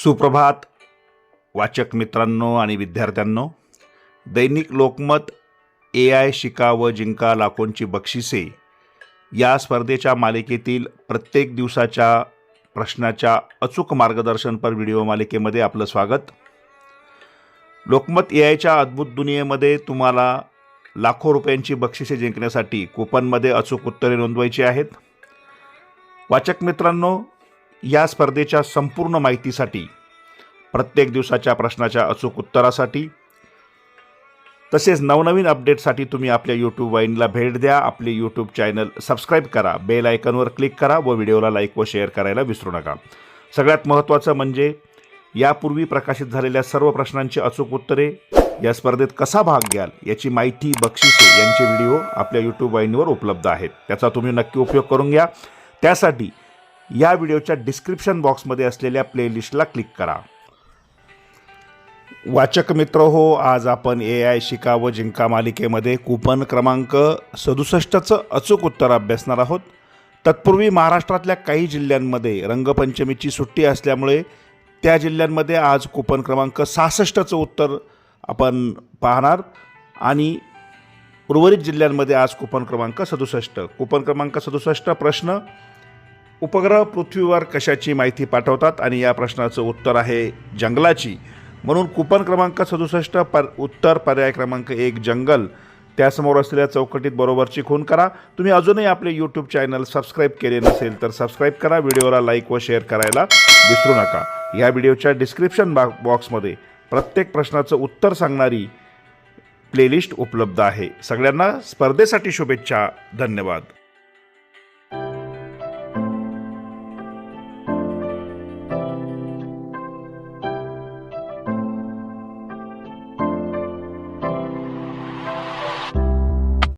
सुप्रभात वाचक मित्रांनो आणि विद्यार्थ्यांनो, दैनिक लोकमत AI शिका व जिंका लाखोंची बक्षिसे या स्पर्धेच्या मालिकेतील प्रत्येक दिवसाच्या प्रश्नाच्या अचूक मार्गदर्शनपर व्हिडिओ मालिकेमध्ये आपलं स्वागत। लोकमत AIच्या अद्भुत दुनियेमध्ये तुम्हाला लाखो रुपयांची बक्षिसे जिंकण्यासाठी कूपनमध्ये अचूक उत्तरे नोंदवायची आहेत। वाचक मित्रांनो, या स्पर्धेच्या संपूर्ण माहितीसाठी, प्रत्येक दिवसाच्या प्रश्नाच्या अचूक उत्तरासाठी तसेच नवनवीन अपडेटसाठी तुम्ही आपल्या YouTube वाहिनीला भेट द्या। आपले YouTube चॅनल सबस्क्राइब करा, बेल आयकॉनवर क्लिक करा व व्हिडिओला लाईक व शेअर करायला विसरू नका। सगळ्यात महत्त्वाचं म्हणजे यापूर्वी प्रकाशित झालेल्या सर्व प्रश्नांची अचूक उत्तरे, या स्पर्धेत कसा भाग घ्याल याची माहिती, बक्षिसे यांचे व्हिडिओ आपल्या YouTube वाहिनीवर उपलब्ध आहेत। त्याचा तुम्ही नक्की उपयोग करून घ्या। त्यासाठी या व्हिडिओच्या डिस्क्रिप्शन बॉक्समध्ये असलेल्या प्लेलिस्टला क्लिक करा। वाचक मित्र हो, आज आपण AI शिका व जिंका मालिकेमध्ये कूपन क्रमांक 67चं अचूक उत्तर अभ्यासणार आहोत। तत्पूर्वी महाराष्ट्रातल्या काही जिल्ह्यांमध्ये रंगपंचमीची सुट्टी असल्यामुळे त्या जिल्ह्यांमध्ये आज कूपन क्रमांक 66चं उत्तर आपण पाहणार आणि उर्वरित जिल्ह्यांमध्ये आज कूपन क्रमांक 67। कूपन क्रमांक 67 प्रश्न: उपग्रह पृथ्वीवर कशाची माहिती पाठवतात? आणि या प्रश्नाचं उत्तर आहे जंगलाची। म्हणून कूपन क्रमांक 67 उत्तर पर्याय क्रमांक 1 जंगल। त्यासमोर असलेल्या चौकटीत बरोबरची खूण करा। तुम्ही अजूनही आपले YouTube चॅनल सबस्क्राइब केले नसेल तर सबस्क्राइब करा, व्हिडिओला लाईक व शेअर करायला विसरू नका। या व्हिडिओच्या डिस्क्रिप्शन बॉक्समध्ये प्रत्येक प्रश्नाचं उत्तर सांगणारी प्लेलिस्ट उपलब्ध आहे। सगळ्यांना स्पर्धेसाठी शुभेच्छा। धन्यवाद।